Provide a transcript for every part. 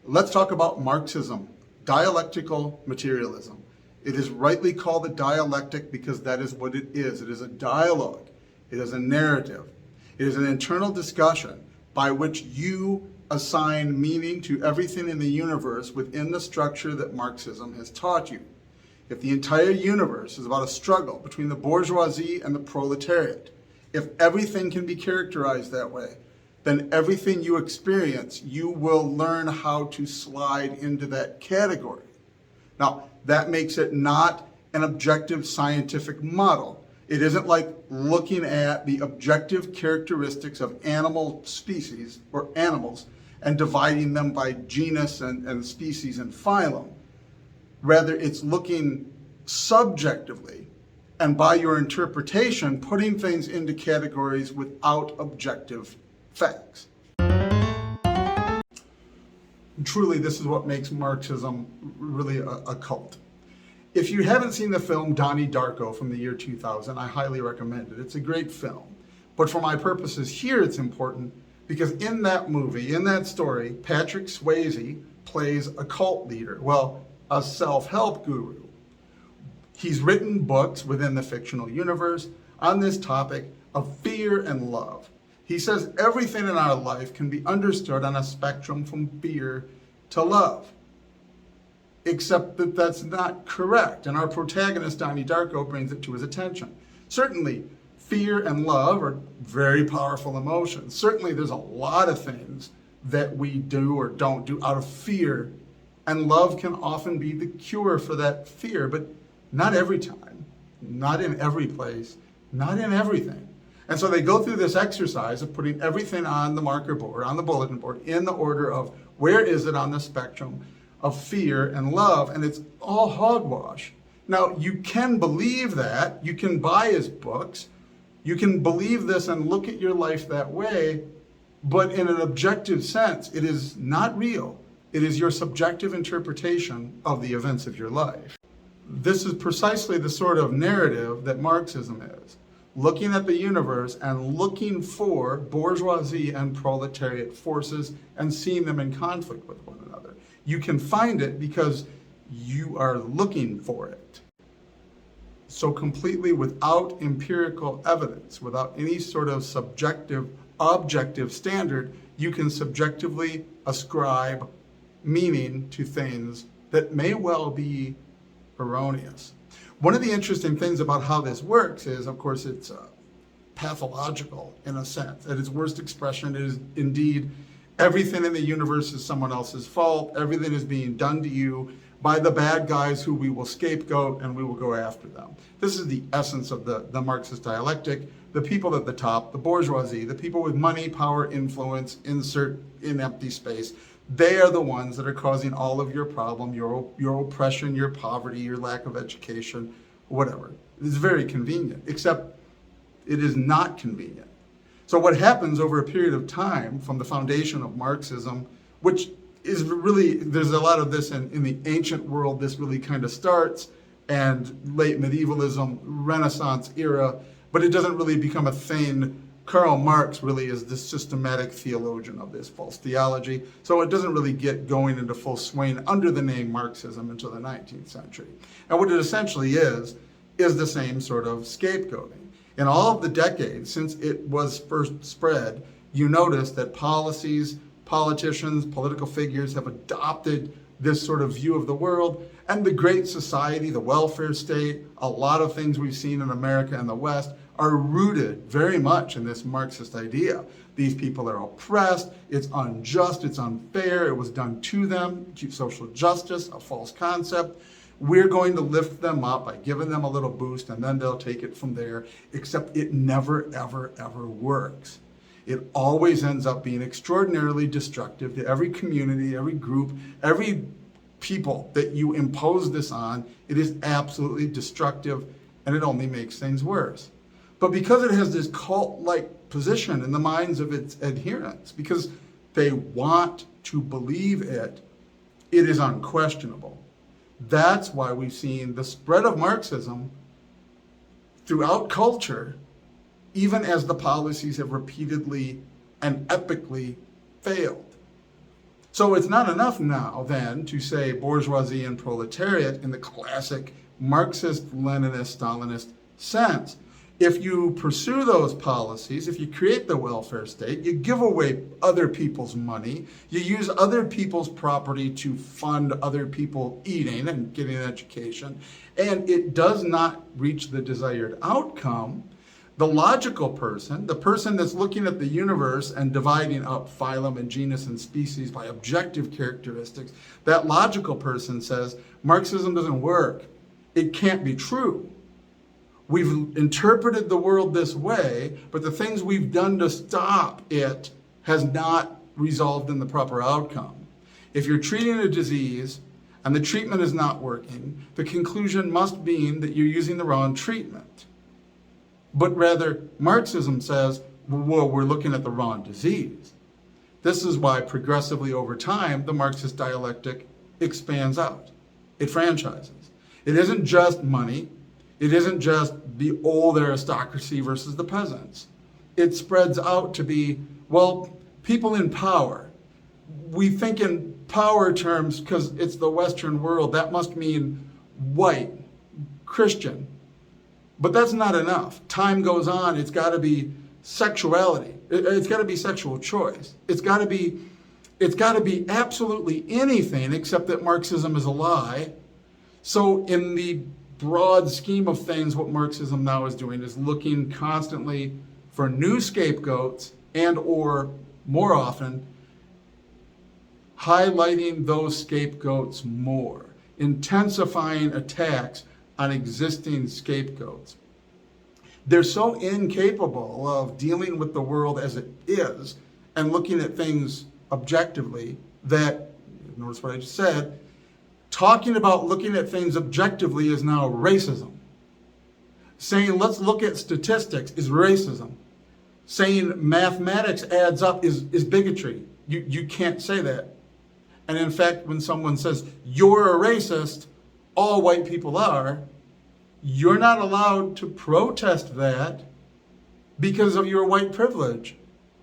Let's talk about Marxism, dialectical materialism. It is rightly called a dialectic because that is what it is. It is a dialogue. It is a narrative. It is an internal discussion by which you assign meaning to everything in the universe within the structure that Marxism has taught you. If the entire universe is about a struggle between the bourgeoisie and the proletariat, if everything can be characterized that way, then everything you experience, you will learn how to slide into that category. Now, that makes it not an objective scientific model. It isn't like looking at the objective characteristics of animal species or animals and dividing them by genus and species and phylum. Rather, it's looking subjectively and by your interpretation, putting things into categories without objective facts. Truly, this is what makes Marxism really a cult. If you haven't seen the film Donnie Darko from the year 2000, I highly recommend it. It's a great film. But for my purposes here, it's important because in that movie, in that story, Patrick Swayze plays a cult leader, well, a self-help guru. He's written books within the fictional universe on this topic of fear and love. He says everything in our life can be understood on a spectrum from fear to love. Except that that's not correct, and our protagonist, Donnie Darko, brings it to his attention. Certainly, fear and love are very powerful emotions. Certainly, there's a lot of things that we do or don't do out of fear, and love can often be the cure for that fear, but not every time, not in every place, not in everything. And so they go through this exercise of putting everything on the marker board, on the bulletin board, in the order of where is it on the spectrum of fear and love, and it's all hogwash. Now, you can believe that, you can buy his books, you can believe this and look at your life that way, but in an objective sense, it is not real. It is your subjective interpretation of the events of your life. This is precisely the sort of narrative that Marxism is. Looking at the universe and looking for bourgeoisie and proletariat forces and seeing them in conflict with one another. You can find it because you are looking for it. So completely without empirical evidence, without any sort of subjective, objective standard, you can subjectively ascribe meaning to things that may well be erroneous. One of the interesting things about how this works is, of course, it's pathological in a sense. At its worst expression, it is indeed everything in the universe is someone else's fault. Everything is being done to you by the bad guys who we will scapegoat and we will go after them. This is the essence of the Marxist dialectic. The people at the top, the bourgeoisie, the people with money, power, influence, insert in empty space, they are the ones that are causing all of your problem, your oppression, your poverty, your lack of education, whatever. It's very convenient, except it is not convenient. So what happens over a period of time from the foundation of Marxism, which is really, there's a lot of this in the ancient world, this really kind of starts, and late medievalism, Renaissance era, but it doesn't really become a thing. Karl Marx really is the systematic theologian of this false theology, so it doesn't really get going into full swing under the name Marxism until the 19th century. And what it essentially is the same sort of scapegoating. In all of the decades since it was first spread, you notice that policies, politicians, political figures have adopted this sort of view of the world, and the Great Society, the welfare state, a lot of things we've seen in America and the West are rooted very much in this Marxist idea. These people are oppressed, it's unjust, it's unfair, it was done to them, social justice, a false concept. We're going to lift them up by giving them a little boost and then they'll take it from there, except it never, ever, ever works. It always ends up being extraordinarily destructive to every community, every group, every people that you impose this on. It is absolutely destructive and it only makes things worse. But because it has this cult-like position in the minds of its adherents, because they want to believe it, it is unquestionable. That's why we've seen the spread of Marxism throughout culture, even as the policies have repeatedly and epically failed. So it's not enough now then to say bourgeoisie and proletariat in the classic Marxist, Leninist, Stalinist sense. If you pursue those policies, if you create the welfare state, you give away other people's money, you use other people's property to fund other people eating and getting an education, and it does not reach the desired outcome, the logical person, the person that's looking at the universe and dividing up phylum and genus and species by objective characteristics, that logical person says, Marxism doesn't work. It can't be true. We've interpreted the world this way, but the things we've done to stop it has not resolved in the proper outcome. If you're treating a disease and the treatment is not working, the conclusion must be that you're using the wrong treatment. But rather, Marxism says, well, we're looking at the wrong disease. This is why progressively over time, the Marxist dialectic expands out. It franchises. It isn't just money. It isn't just the old aristocracy versus the peasants. It spreads out to be, well, people in power. We think in power terms because it's the Western world. That must mean white, Christian. But that's not enough. Time goes on. It's got to be sexuality. It's got to be sexual choice. It's got to be absolutely anything except that Marxism is a lie. So in the broad scheme of things, what Marxism now is doing is looking constantly for new scapegoats and or more often highlighting those scapegoats more, intensifying attacks on existing scapegoats. They're so incapable of dealing with the world as it is and looking at things objectively that, notice what I just said, talking about looking at things objectively is now racism. Saying let's look at statistics is racism. Saying mathematics adds up is bigotry. You can't say that. And in fact, when someone says you're a racist, all white people are, you're not allowed to protest that because of your white privilege,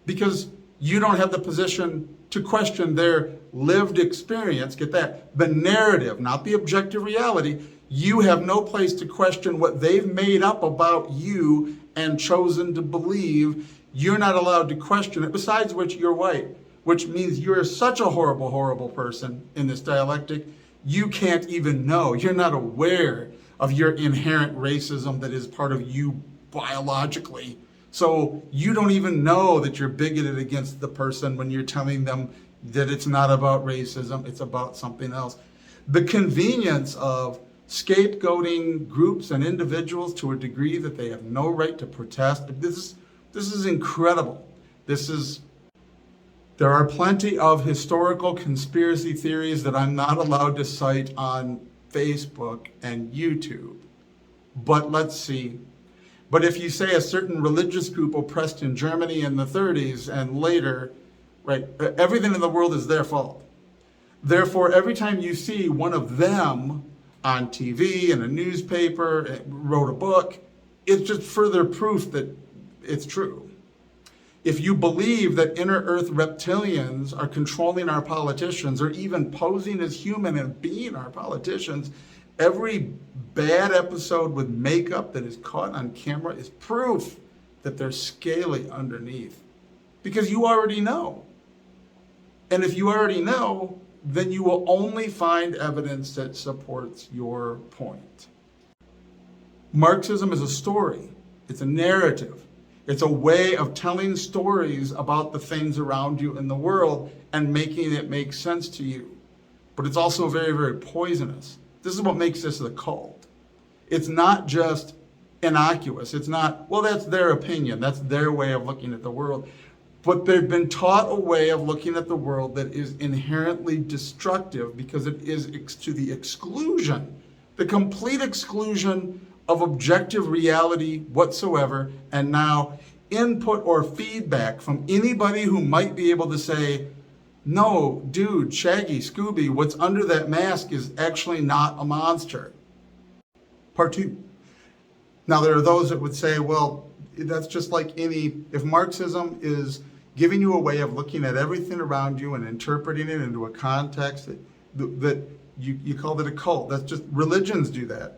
because you don't have the position to question their lived experience. Get that? The narrative, not the objective reality. You have no place to question what they've made up about you and chosen to believe. You're not allowed to question it, besides which you're white, which means you're such a horrible, horrible person in this dialectic, you can't even know. You're not aware of your inherent racism that is part of you biologically. So you don't even know that you're bigoted against the person when you're telling them that it's not about racism, it's about something else. The convenience of scapegoating groups and individuals to a degree that they have no right to protest, this is incredible. There are plenty of historical conspiracy theories that I'm not allowed to cite on Facebook and YouTube. But let's see. But if you say a certain religious group oppressed in Germany in the 30s and later, right, everything in the world is their fault. Therefore, every time you see one of them on TV, in a newspaper, wrote a book, it's just further proof that it's true. If you believe that inner earth reptilians are controlling our politicians or even posing as human and being our politicians, every bad episode with makeup that is caught on camera is proof that they're scaly underneath. Because you already know. And if you already know, then you will only find evidence that supports your point. Marxism is a story. It's a narrative. It's a way of telling stories about the things around you in the world and making it make sense to you. But it's also very, very poisonous. This is what makes this a cult. It's not just innocuous. It's not, well, that's their opinion. That's their way of looking at the world. But they've been taught a way of looking at the world that is inherently destructive because it is to the exclusion, the complete exclusion of objective reality whatsoever, and now input or feedback from anybody who might be able to say, no, dude, Shaggy, Scooby, what's under that mask is actually not a monster. Part 2. Now there are those that would say, well, that's just like if Marxism is giving you a way of looking at everything around you and interpreting it into a context that you called it a cult. That's just, religions do that.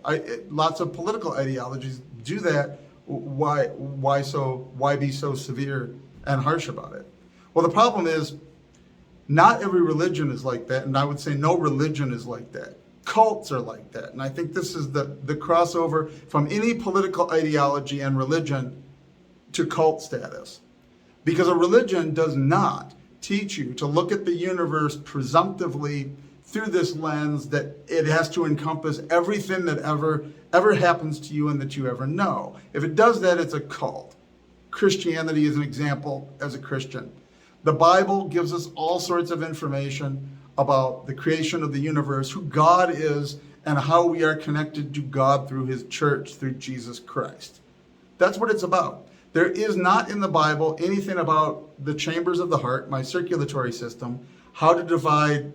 Lots of political ideologies do that. Why be so severe and harsh about it? Well, the problem is, not every religion is like that, and I would say no religion is like that. Cults are like that, and I think this is the crossover from any political ideology and religion to cult status. Because a religion does not teach you to look at the universe presumptively through this lens that it has to encompass everything that ever happens to you and that you ever know. If it does that, it's a cult. Christianity is an example as a Christian. The Bible gives us all sorts of information about the creation of the universe, who God is, and how we are connected to God through his church, through Jesus Christ. That's what it's about. There is not in the Bible anything about the chambers of the heart, my circulatory system, how to divide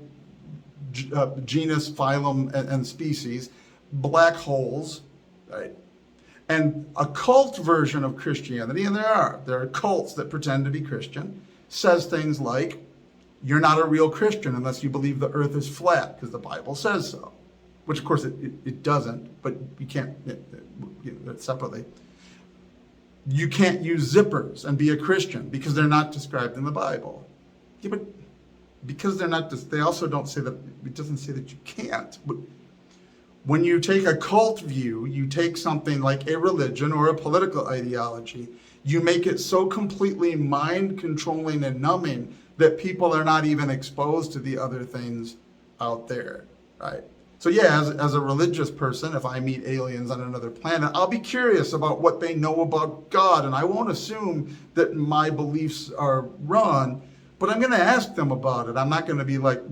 genus, phylum, and species, black holes, right? And a cult version of Christianity, and there are cults that pretend to be Christian, says things like, you're not a real Christian unless you believe the earth is flat, because the Bible says so. Which, of course, it doesn't, but you can't, separately. You can't use zippers and be a Christian because they're not described in the Bible. Yeah, but because they're not, they also don't say that, it doesn't say that you can't. But when you take a cult view, you take something like a religion or a political ideology, you make it so completely mind-controlling and numbing that people are not even exposed to the other things out there, right? So yeah, as a religious person, if I meet aliens on another planet, I'll be curious about what they know about God, and I won't assume that my beliefs are wrong, but I'm going to ask them about it. I'm not going to be like,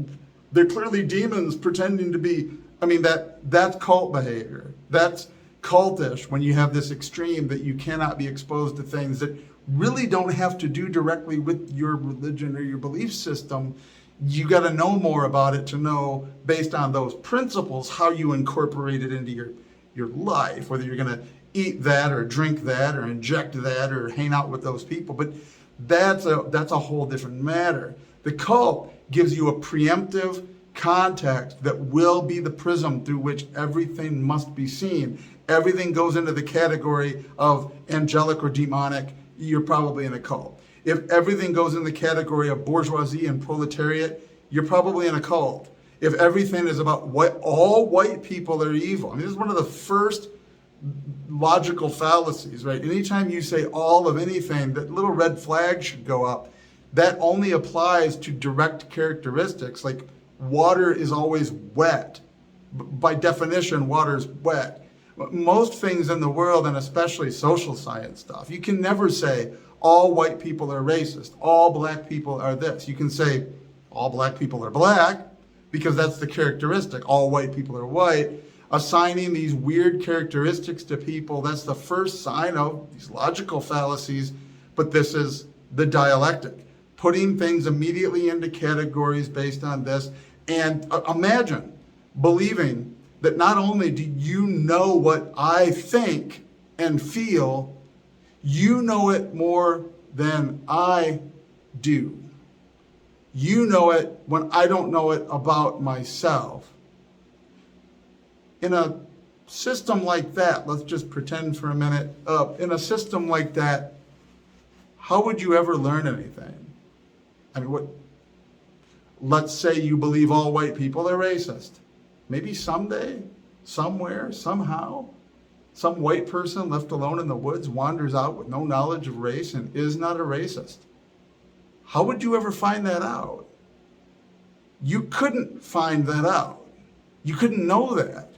they're clearly demons pretending to be. I mean, that's cult behavior. That's cultish when you have this extreme that you cannot be exposed to things that really don't have to do directly with your religion or your belief system. You got to know more about it to know, based on those principles, how you incorporate it into your life, whether you're going to eat that or drink that or inject that or hang out with those people. But that's a whole different matter. The cult gives you a preemptive context that will be the prism through which everything must be seen. Everything goes into the category of angelic or demonic, you're probably in a cult. If everything goes in the category of bourgeoisie and proletariat, you're probably in a cult. If everything is about all white people are evil, I mean, this is one of the first logical fallacies, right? Anytime you say all of anything, that little red flag should go up. That only applies to direct characteristics, like water is always wet. By definition, water is wet. Most things in the world, and especially social science stuff, you can never say all white people are racist, all black people are this. You can say all black people are black because that's the characteristic. All white people are white. Assigning these weird characteristics to people, that's the first sign of these logical fallacies, but this is the dialectic. Putting things immediately into categories based on this. And imagine believing that not only do you know what I think and feel, you know it more than I do. You know it when I don't know it about myself. In a system like that, let's just pretend for a minute, in a system like that, how would you ever learn anything? I mean, let's say you believe all white people are racist. Maybe someday, somewhere, somehow, some white person left alone in the woods wanders out with no knowledge of race and is not a racist. How would you ever find that out? You couldn't find that out. You couldn't know that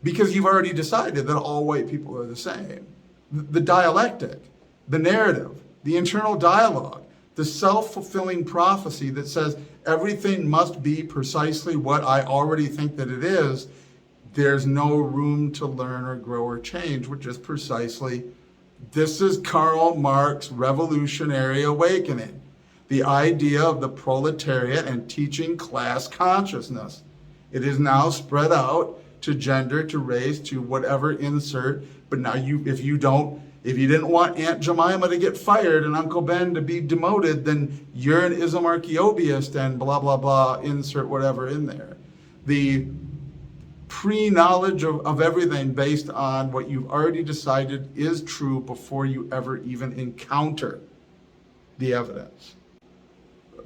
because you've already decided that all white people are the same. The dialectic, the narrative, the internal dialogue, the self-fulfilling prophecy that says everything must be precisely what I already think that it is, there's no room to learn or grow or change, which is precisely, this is Karl Marx's revolutionary awakening. The idea of the proletariat and teaching class consciousness. It is now spread out to gender, to race, to whatever insert, but now if you don't If you didn't want Aunt Jemima to get fired and Uncle Ben to be demoted, then you're an Ismarchiobiist and blah, blah, blah, insert whatever in there. The pre-knowledge of everything based on what you've already decided is true before you ever even encounter the evidence.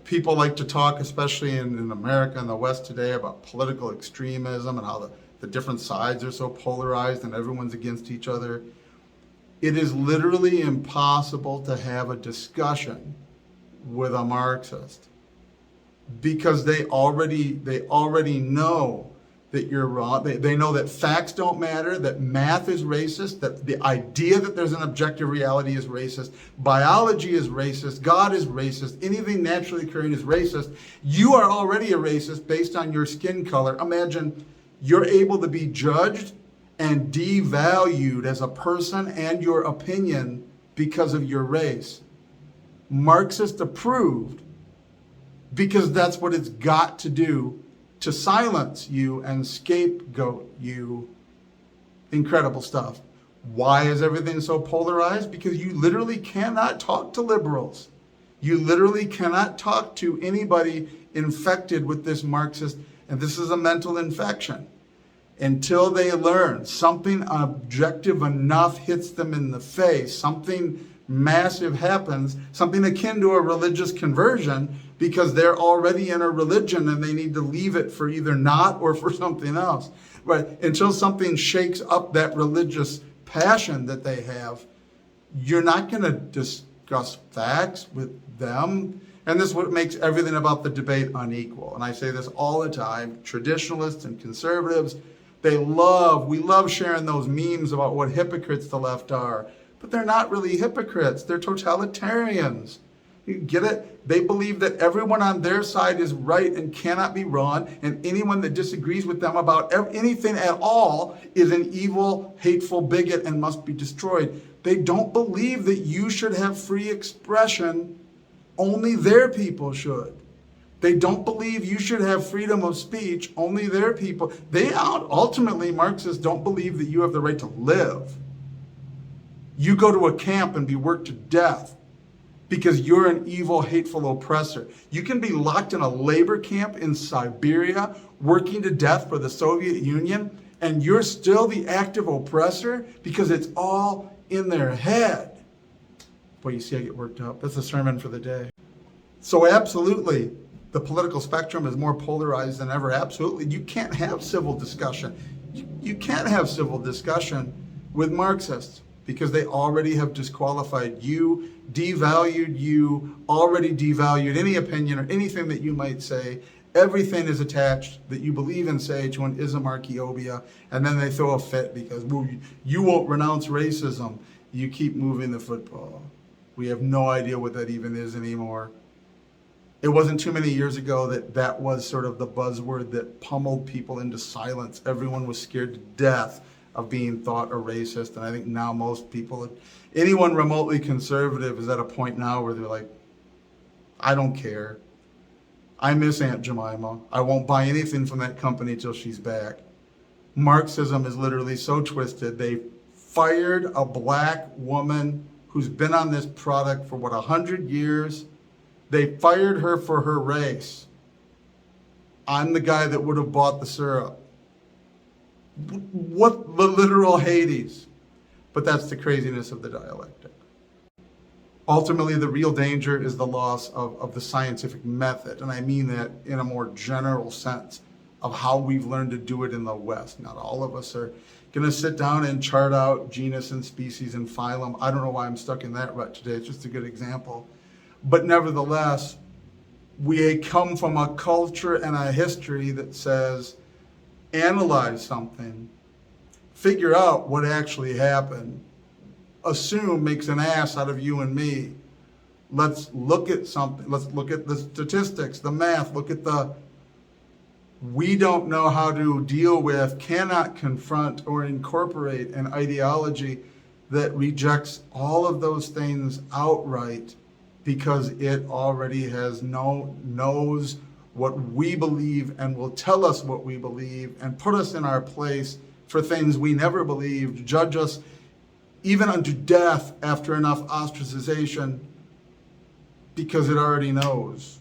People like to talk, especially in America and the West today, about political extremism and how the different sides are so polarized and everyone's against each other. It is literally impossible to have a discussion with a Marxist because they already know that you're wrong. They know that facts don't matter, that math is racist, that the idea that there's an objective reality is racist, biology is racist, God is racist, anything naturally occurring is racist. You are already a racist based on your skin color. Imagine you're able to be judged and devalued as a person and your opinion because of your race. Marxist approved because that's what it's got to do to silence you and scapegoat you. Incredible stuff. Why is everything so polarized? Because you literally cannot talk to liberals. You literally cannot talk to anybody infected with this Marxist, and this is a mental infection, until they learn something objective enough hits them in the face, something massive happens, something akin to a religious conversion, because they're already in a religion and they need to leave it for either not or for something else. Right? Until something shakes up that religious passion that they have, you're not going to discuss facts with them. And this is what makes everything about the debate unequal. And I say this all the time. Traditionalists and conservatives, we love sharing those memes about what hypocrites the left are. But they're not really hypocrites. They're totalitarians. You get it? They believe that everyone on their side is right and cannot be wrong, and anyone that disagrees with them about anything at all is an evil, hateful bigot and must be destroyed. They don't believe that you should have free expression. Only their people should. They don't believe you should have freedom of speech. Only their people. Ultimately, Marxists don't believe that you have the right to live. You go to a camp and be worked to death because you're an evil, hateful oppressor. You can be locked in a labor camp in Siberia, working to death for the Soviet Union, and you're still the active oppressor because it's all in their head. Boy, you see I get worked up. That's a sermon for the day. So absolutely, the political spectrum is more polarized than ever. Absolutely. You can't have civil discussion. You can't have civil discussion with Marxists, because they already have disqualified you, devalued you, already devalued any opinion or anything that you might say. Everything is attached that you believe in, say, to an Ismarchiobia, and then they throw a fit because you won't renounce racism. You keep moving the football. We have no idea what that even is anymore. It wasn't too many years ago that was sort of the buzzword that pummeled people into silence. Everyone was scared to death of being thought a racist. And I think now most people, anyone remotely conservative is at a point now where they're like, I don't care. I miss Aunt Jemima. I won't buy anything from that company till she's back. Marxism is literally so twisted. They fired a black woman who's been on this product for 100 years. They fired her for her race. I'm the guy that would have bought the syrup. What the literal Hades. But that's the craziness of the dialectic. Ultimately, the real danger is the loss of the scientific method. And I mean that in a more general sense of how we've learned to do it in the West. Not all of us are going to sit down and chart out genus and species and phylum. I don't know why I'm stuck in that rut today. It's just a good example. But nevertheless, we come from a culture and a history that says, analyze something, figure out what actually happened, assume makes an ass out of you and me. Let's look at something. Let's look at the statistics, the math, we don't know how to deal with, cannot confront or incorporate an ideology that rejects all of those things outright because it already knows what we believe and will tell us what we believe and put us in our place for things we never believed, judge us even unto death after enough ostracization, because it already knows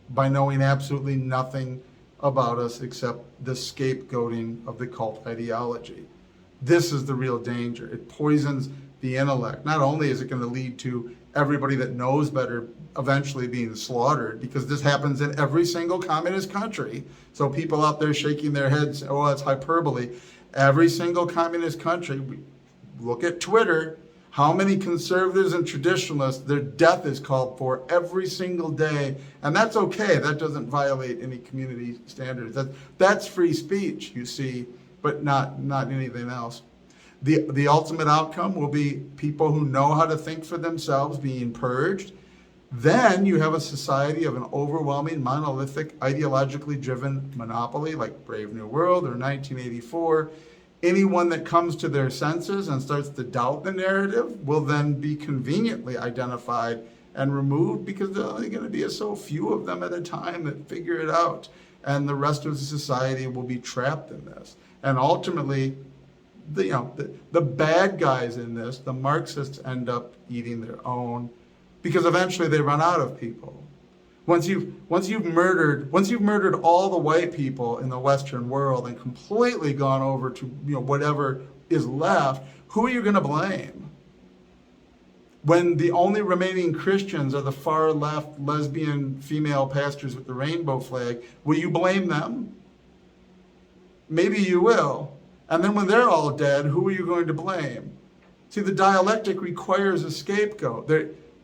by knowing absolutely nothing about us except the scapegoating of the cult ideology. This is the real danger. It poisons the intellect. Not only is it going to lead to everybody that knows better eventually being slaughtered, because this happens in every single communist country. So people out there shaking their heads, oh, it's hyperbole. Every single communist country, look at Twitter, how many conservatives and traditionalists, their death is called for every single day. And that's okay. That doesn't violate any community standards. That's free speech, you see, but not anything else. The ultimate outcome will be people who know how to think for themselves being purged. Then you have a society of an overwhelming, monolithic, ideologically driven monopoly like Brave New World or 1984. Anyone that comes to their senses and starts to doubt the narrative will then be conveniently identified and removed, because there are only going to be so few of them at a time that figure it out. And the rest of the society will be trapped in this. And ultimately, the bad guys in this, the Marxists, end up eating their own, because eventually they run out of people. Once you've murdered all the white people in the Western world and completely gone over to whatever is left, who are you going to blame? When the only remaining Christians are the far left lesbian female pastors with the rainbow flag, will you blame them? Maybe you will. And then when they're all dead, who are you going to blame? See, the dialectic requires a scapegoat.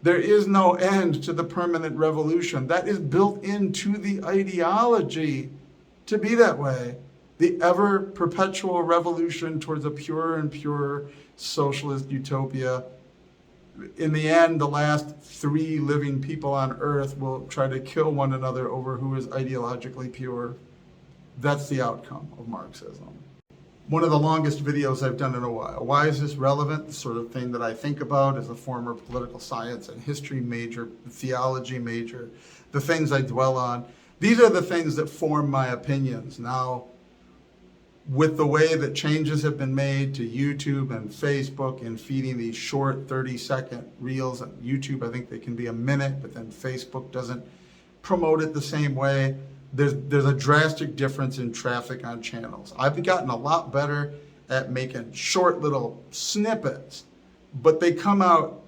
There is no end to the permanent revolution. That is built into the ideology to be that way. The ever perpetual revolution towards a purer and purer socialist utopia. In the end, the last 3 living people on earth will try to kill one another over who is ideologically pure. That's the outcome of Marxism. One of the longest videos I've done in a while. Why is this relevant? The sort of thing that I think about as a former political science and history major, theology major, the things I dwell on. These are the things that form my opinions. Now, with the way that changes have been made to YouTube and Facebook and feeding these short 30-second reels on YouTube, I think they can be a minute, but then Facebook doesn't promote it the same way. There's a drastic difference in traffic on channels. I've gotten a lot better at making short little snippets, but they come out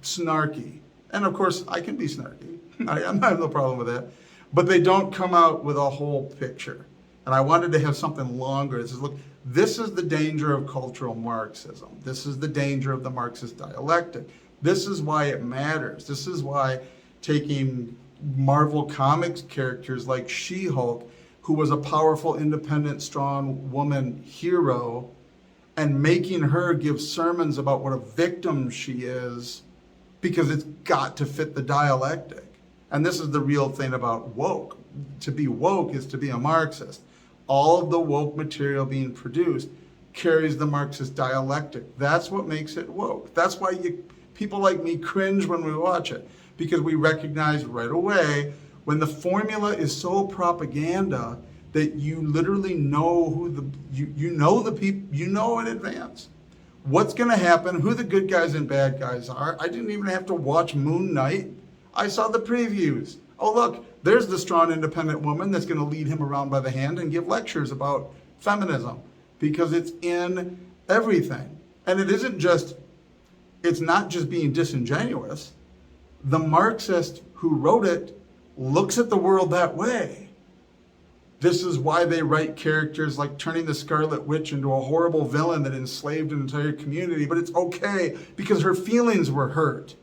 snarky. And of course, I can be snarky. I have no problem with that. But they don't come out with a whole picture. And I wanted to have something longer. It says, look, this is the danger of cultural Marxism. This is the danger of the Marxist dialectic. This is why it matters. This is why taking Marvel Comics characters like She-Hulk, who was a powerful, independent, strong woman hero, and making her give sermons about what a victim she is, because it's got to fit the dialectic. And this is the real thing about woke. To be woke is to be a Marxist. All of the woke material being produced carries the Marxist dialectic. That's what makes it woke. That's why people like me cringe when we watch it, because we recognize right away when the formula is so propaganda that you literally know who you know the people, you know in advance what's going to happen, who the good guys and bad guys are. I didn't even have to watch Moon Knight. I saw the previews. Oh, look, there's the strong independent woman that's going to lead him around by the hand and give lectures about feminism, because it's in everything. And it's not just being disingenuous. The Marxist who wrote it looks at the world that way. This is why they write characters like turning the Scarlet Witch into a horrible villain that enslaved an entire community, but it's okay because her feelings were hurt.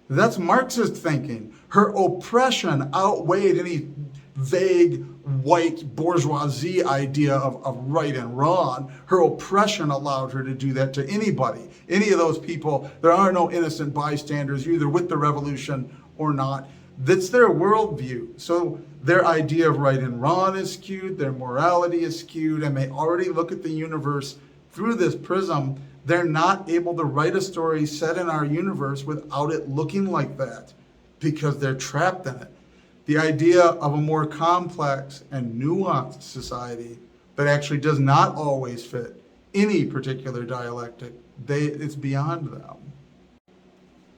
That's Marxist thinking. Her oppression outweighed any vague white bourgeoisie idea of right and wrong. Her oppression allowed her to do that to anybody. Any of those people, there are no innocent bystanders. You're either with the revolution or not. That's their worldview. So their idea of right and wrong is skewed, their morality is skewed, and they already look at the universe through this prism. They're not able to write a story set in our universe without it looking like that, because they're trapped in it. The idea of a more complex and nuanced society that actually does not always fit any particular dialectic it's beyond them.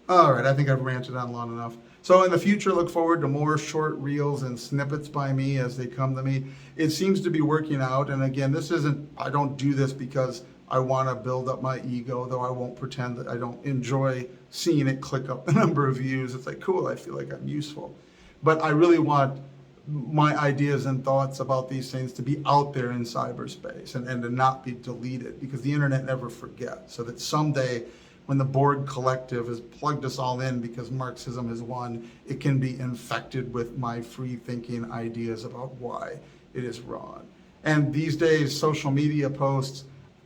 All right, I think I've ranted on long enough. So in the future, look forward to more short reels and snippets by me as they come to me. It seems to be working out. And again, I don't do this because I want to build up my ego, though I won't pretend that I don't enjoy seeing it click up the number of views. It's like, cool, I feel like I'm useful. But I really want my ideas and thoughts about these things to be out there in cyberspace and to not be deleted, because the internet never forgets. So that someday, when the Borg collective has plugged us all in because Marxism has won, it can be infected with my free thinking ideas about why it is wrong. And these days, social media posts,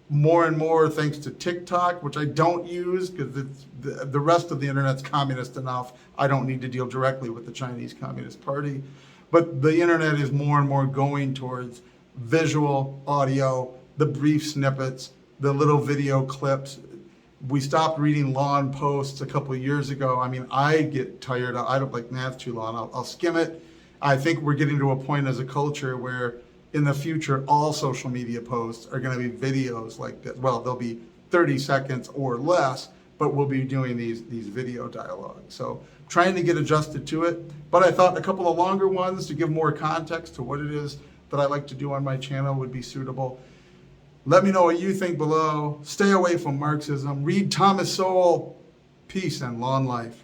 more and more thanks to TikTok, which I don't use because the rest of the internet's communist enough. I don't need to deal directly with the Chinese Communist Party. But the internet is more and more going towards visual, audio, the brief snippets, the little video clips. We stopped reading long posts a couple of years ago. I mean, I get tired. I don't like math too long. I'll skim it. I think we're getting to a point as a culture where in the future, all social media posts are going to be videos like this. Well, they'll be 30 seconds or less, but we'll be doing these video dialogues. So trying to get adjusted to it. But I thought a couple of longer ones to give more context to what it is that I like to do on my channel would be suitable. Let me know what you think below. Stay away from Marxism. Read Thomas Sowell. Peace and long life.